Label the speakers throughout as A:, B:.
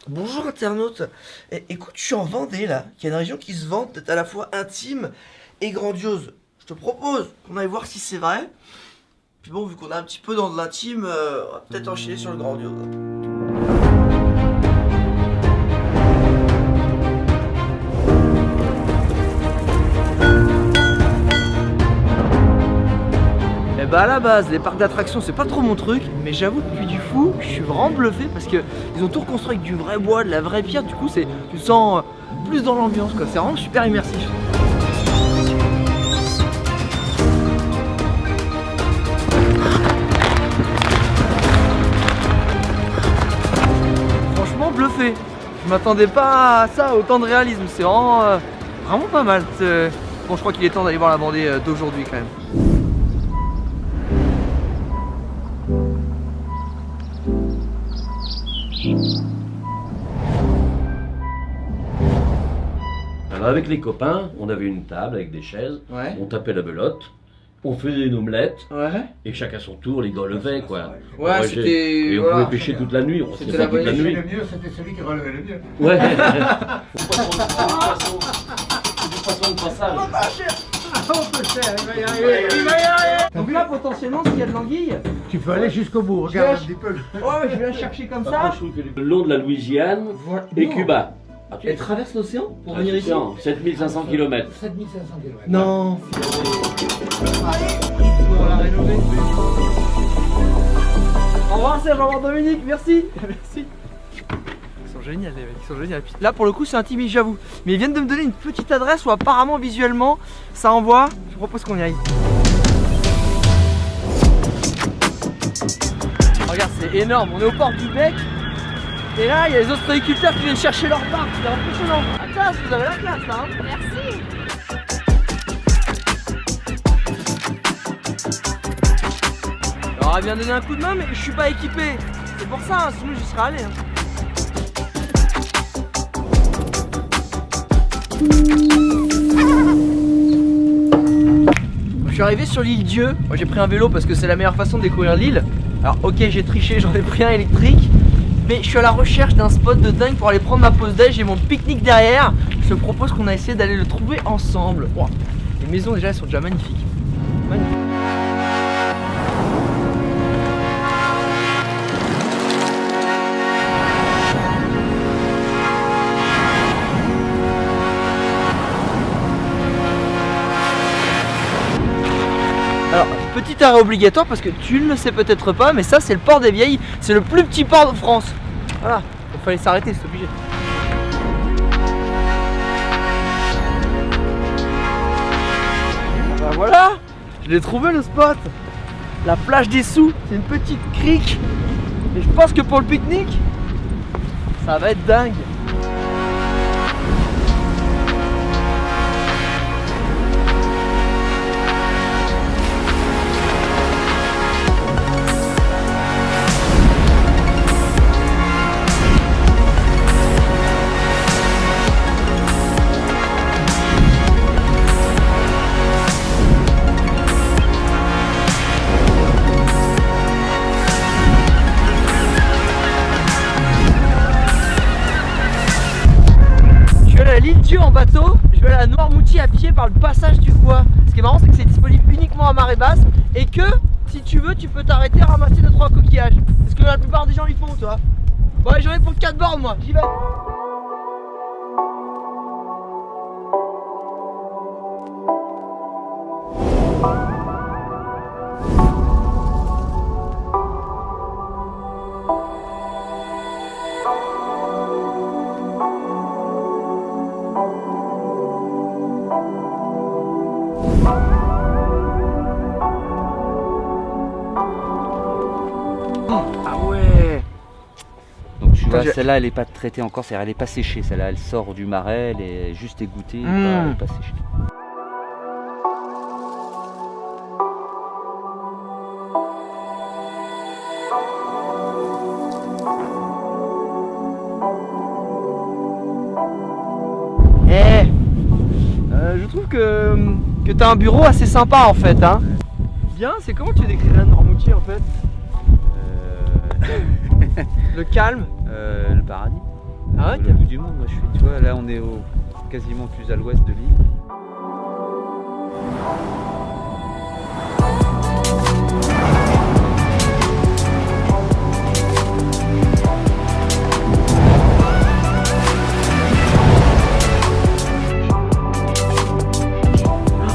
A: Bonjour internaute. Écoute, je suis en Vendée là, qui est une région qui se vante d'être à la fois intime et grandiose. Je te propose qu'on aille voir si c'est vrai. Puis bon, vu qu'on est un petit peu dans de l'intime, on va peut-être enchaîner sur le grandiose. Et bah à la base, les parcs d'attractions c'est pas trop mon truc, mais j'avoue depuis du fou, je suis vraiment bluffé parce que ils ont tout reconstruit avec du vrai bois, de la vraie pierre, du coup tu te sens plus dans l'ambiance quoi, c'est vraiment super immersif. Franchement bluffé, je m'attendais pas à ça, autant de réalisme, c'est vraiment pas mal. Bon je crois qu'il est temps d'aller voir la Vendée d'aujourd'hui quand même.
B: Alors avec les copains, on avait une table avec des chaises,
A: Ouais.
B: on tapait la belote, on faisait une omelette,
A: Ouais.
B: et chacun son tour, il relevait quoi.
A: Ouais, c'était.
B: Et on
A: voilà.
B: pouvait pêcher toute la nuit, on restait
A: C'était
B: pas
A: la
B: toute la
A: bonne
B: nuit.
C: Le mieux, c'était celui qui relevait le mieux.
B: Ouais. C'est du poisson de passage.
A: Donc là, potentiellement, s'il y a de l'anguille,
C: Tu peux aller jusqu'au bout, regarde un petit peu.
A: ouais, je vais la chercher comme
B: Après,
A: ça.
B: je trouve que le long de la Louisiane et Cuba. Ah,
A: Elle traverse l'océan pour venir ici.
B: 7500 km.
C: 7500 km.
A: Non. Pour la rénover. Au revoir Serge, au revoir Dominique, merci. Merci. Ils sont géniaux les mecs, ils sont géniaux. Là pour le coup c'est intimiste j'avoue. Mais ils viennent de me donner une petite adresse où apparemment visuellement ça envoie. Je propose qu'on y aille. Regarde c'est énorme, on est au port du Bec. Et là il y a les ostréiculteurs qui viennent chercher leur barque, c'est impressionnant. Ah classe, vous avez la classe là hein.
D: Merci.
A: Je leur ai bien donné un coup de main mais je suis pas équipé. C'est pour ça, hein, sinon j'y serais allé. Hein. Je suis arrivé sur l'île Dieu. Moi j'ai pris un vélo parce que c'est la meilleure façon de découvrir l'île. Alors ok j'ai triché, j'en ai pris un électrique. Mais je suis à la recherche d'un spot de dingue pour aller prendre ma pause déj. J'ai mon pique-nique derrière. Je te propose qu'on a essayé d'aller le trouver ensemble. Wow. Les maisons déjà elles sont déjà magnifiques. Magnifiques. Alors, petit arrêt obligatoire parce que tu ne le sais peut-être pas, mais ça c'est le port des Vieilles, c'est le plus petit port de France. Voilà, il fallait s'arrêter, c'est obligé. Ah bah voilà, je l'ai trouvé le spot. La plage des Sous, c'est une petite crique. Et je pense que pour le pique-nique, ça va être dingue. L'île Dieu en bateau, je vais aller à Noirmoutier à pied par le passage du Gois. Ce qui est marrant c'est que c'est disponible uniquement à marée basse et que si tu veux tu peux t'arrêter à ramasser 2-3 coquillages. C'est ce que la plupart des gens ils font toi. Bon allez, j'en ai pour 4 bornes moi, j'y vais. Ah ouais.
E: Donc tu vois,
A: J'ai-
E: celle-là elle est pas traitée encore, c'est-à-dire elle est pas séchée, celle-là elle sort du marais, elle est juste égouttée, elle est pas séchée.
A: Je trouve que t'as un bureau assez sympa en fait hein. Bien, c'est comment tu décrirais Noirmoutier en fait? Le calme,
E: Le paradis.
A: Ah ouais,
E: le bout du monde. Moi, je fais, tu vois, là, on est quasiment plus à l'ouest de l'île.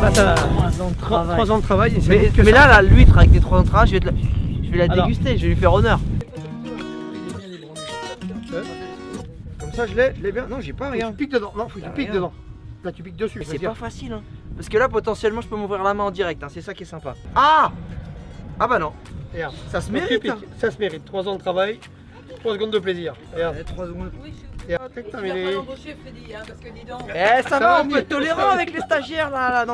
D: Là, t'as
A: 3
D: ans de travail. Et
A: Mais là, l'huître avec tes 3 ans de travail, je vais la
D: Alors.
A: déguster, je vais lui faire honneur.
D: Comme ça, je l'ai bien. Non, j'ai pas rien. Tu piques dedans. Non, faut que tu piques
A: rien.
D: dedans. Là, tu piques dessus.
A: Mais
D: je
A: c'est
D: veux dire.
A: pas facile, hein. Parce que là, potentiellement, je peux m'ouvrir la main en direct, hein. C'est ça qui est sympa. Ah bah non.
D: Regarde.
A: Ça se
D: Donc, tu
A: mérite,
D: piques.
A: hein.
D: Ça se mérite. 3 ans de travail, 3 secondes de plaisir. Regarde.
A: 3 secondes.
D: Regarde. Putain, mais les-
F: Freddy, hein, parce que dis donc.
A: Eh, ça va, on
D: va,
A: peut être tolérant avec les stagiaires là,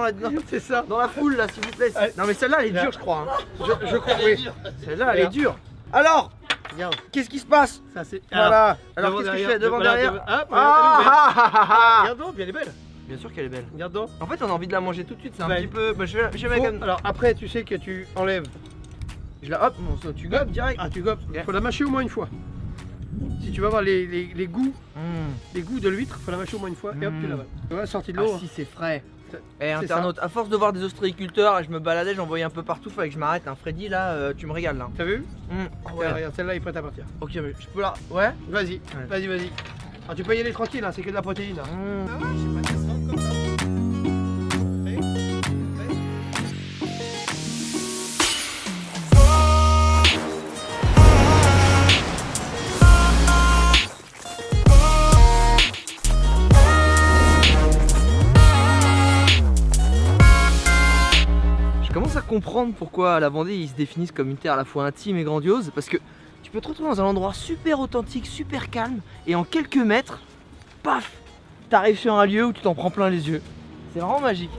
D: C'est ça.
A: dans la foule là, s'il vous plaît.
D: Ouais.
A: Non, mais celle-là, elle est dure, je crois, hein.
D: Je crois, oui.
A: Celle-là, elle est
D: Regarde.
A: dure. Alors,
D: Regarde.
A: qu'est-ce qui se passe?
D: Ça, c'est.
A: Voilà. Alors,
D: devant,
A: qu'est-ce que je
D: derrière,
A: fais? Devant,
D: voilà,
A: derrière.
D: Hop,
A: Ah,
D: regarde, elle est belle.
A: ah, ah, ah, ah.
D: Regarde donc, puis elle est belle.
A: Bien sûr qu'elle est belle.
D: Regarde donc.
A: En fait, on a envie de la manger tout de suite. C'est un
D: Ouais.
A: petit peu. Bah, je vais
D: Faut-
A: mettre.
D: Alors après, tu sais que tu enlèves.
A: Je la hop, bon, ça, tu gobes direct.
D: Ah, tu gobes.
A: Ok.
D: Faut la mâcher au moins une fois. Si tu vas voir les goûts,
A: Mmh.
D: les goûts de l'huître, faut la mâcher au moins une fois et hop, tu l'avales. Tu vois, sortie de l'eau.
A: Ah, si, c'est frais. Eh,
D: C'est
A: internaute, à force de voir des ostréiculteurs, je me baladais, j'en voyais un peu partout, fallait que je m'arrête. Hein. Freddy, là, tu me régales là.
D: T'as vu
A: Mmh.
D: Regarde, regarde, celle-là est prête à partir.
A: Ok, mais je peux la. Ouais.
D: Vas-y, vas-y, vas-y. Alors, tu peux y aller tranquille, hein, c'est que de la protéine. Hein.
A: Mmh. Je commence à comprendre pourquoi la Vendée ils se définissent comme une terre à la fois intime et grandiose, parce que tu peux te retrouver dans un endroit super authentique, super calme, et en quelques mètres, paf, t'arrives sur un lieu où tu t'en prends plein les yeux. C'est vraiment magique.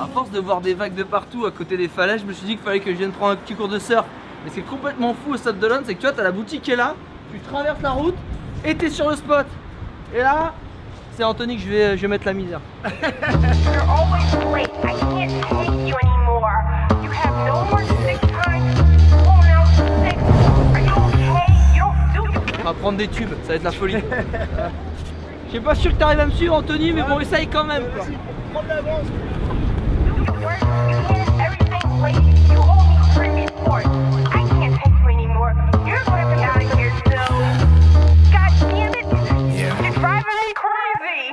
A: À force de voir des vagues de partout à côté des falaises, je me suis dit qu'il fallait que je vienne prendre un petit cours de surf. Mais c'est complètement fou au Stade de l'One, c'est que tu vois, t'as la boutique qui est là, tu traverses la route et t'es sur le spot. Et là, c'est Anthony que je vais mettre la misère.
G: You're always late. I can't take you anymore. You have no more sick time. Oh, now sick. Are you okay? You don't do
A: On va prendre des tubes, ça va être la folie. Je suis pas sûr que t'arrives à me suivre Anthony, mais bon, essaye quand même quoi.
G: work. You can't everything late. You owe me credit for it. I can't take you anymore. You're gonna be out of here soon. God damn it. You're driving me crazy.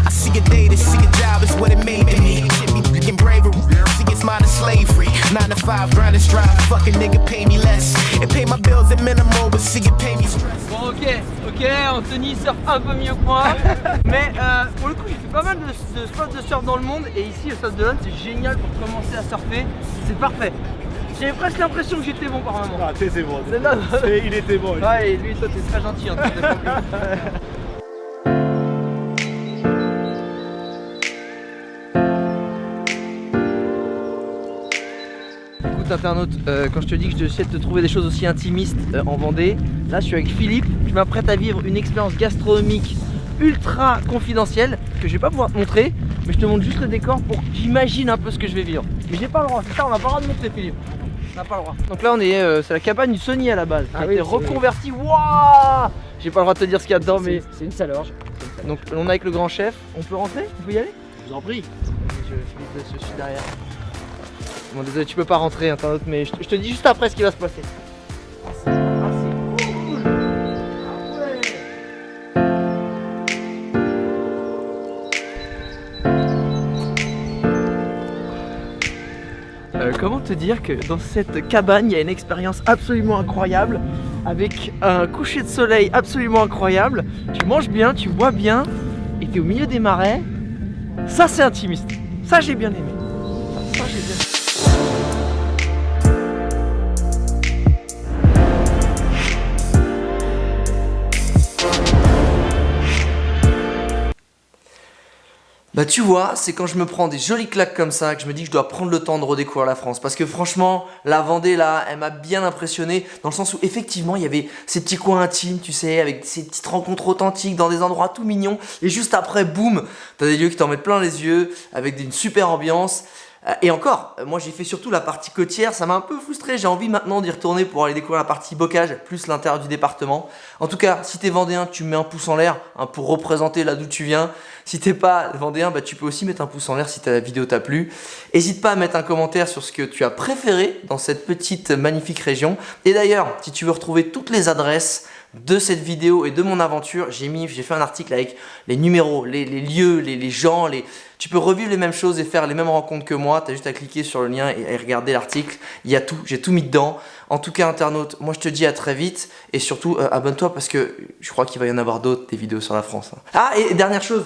H: I see a day to see a job is what it made me. Shit me freaking bravery. See it's modern slavery. 9 to 5, grind and strive. Fucking nigga pay me less. It pay my bills at minimal, but see it pay me stress.
A: Bon ok, Anthony surfe un peu mieux que moi. Mais pour le coup j'ai fait pas mal de spots de surf dans le monde. Et ici au Stade de l'One c'est génial pour commencer à surfer. C'est parfait. J'avais presque l'impression que j'étais bon par moment.
C: Ah, c'est bon.
A: C'est là.
C: Il était bon.
A: Ouais, et lui toi t'es très gentil en tout cas. Écoute internaute, quand je te dis que j'essaie de te trouver des choses aussi intimistes en Vendée, là je suis avec Philippe, je m'apprête à vivre une expérience gastronomique ultra confidentielle que je vais pas pouvoir te montrer, mais je te montre juste le décor pour que j'imagine un peu ce que je vais vivre. Mais j'ai pas le droit, c'est ça, on n'a pas le droit de montrer Philippe. On n'a pas le droit. Donc là on est, c'est la cabane du Sony à la base, qui a été reconvertie. Waouh! J'ai pas le droit de te dire ce qu'il y a dedans, mais
I: C'est une salorge.
A: donc on est avec le grand chef. On peut rentrer? On peut y aller?
C: Je vous en prie.
A: Je suis derrière. Bon désolé, tu peux pas rentrer internaute, mais je te dis juste après ce qui va se passer. Ah c'est cool. Comment te dire que dans cette cabane il y a une expérience absolument incroyable, avec un coucher de soleil absolument incroyable, tu manges bien, tu bois bien, et t'es au milieu des marais. Ça c'est intimiste, ça j'ai bien aimé. Ça j'ai bien aimé. Bah tu vois, c'est quand je me prends des jolies claques comme ça que je me dis que je dois prendre le temps de redécouvrir la France. Parce que franchement, la Vendée là, elle m'a bien impressionné dans le sens où effectivement il y avait ces petits coins intimes, tu sais, avec ces petites rencontres authentiques dans des endroits tout mignons. Et juste après, boum, t'as des lieux qui t'en mettent plein les yeux, avec une super ambiance. Et encore, moi j'ai fait surtout la partie côtière, ça m'a un peu frustré, j'ai envie maintenant d'y retourner pour aller découvrir la partie bocage, plus l'intérieur du département. En tout cas, si t'es vendéen, tu mets un pouce en l'air hein, pour représenter là d'où tu viens. Si t'es pas vendéen, bah, tu peux aussi mettre un pouce en l'air si ta vidéo t'a plu. N'hésite pas à mettre un commentaire sur ce que tu as préféré dans cette petite magnifique région. Et d'ailleurs, si tu veux retrouver toutes les adresses de cette vidéo et de mon aventure, j'ai fait un article avec les numéros, les lieux, les gens, tu peux revivre les mêmes choses et faire les mêmes rencontres que moi. Tu as juste à cliquer sur le lien et regarder l'article. Il y a tout, j'ai tout mis dedans. En tout cas, internaute, moi je te dis à très vite. Et surtout, abonne-toi parce que je crois qu'il va y en avoir d'autres, des vidéos sur la France. Ah, et dernière chose.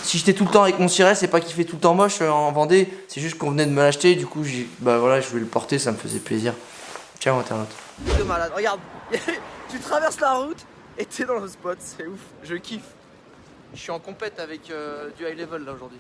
A: Si j'étais tout le temps avec mon ciré, c'est pas qu'il fait tout le temps moche en Vendée. C'est juste qu'on venait de me l'acheter. Du coup, bah voilà, je voulais le porter, ça me faisait plaisir. Ciao, internaute. De malade, regarde. Tu traverses la route et t'es dans le spot, c'est ouf, je kiffe. Je suis en compète avec du high level là aujourd'hui.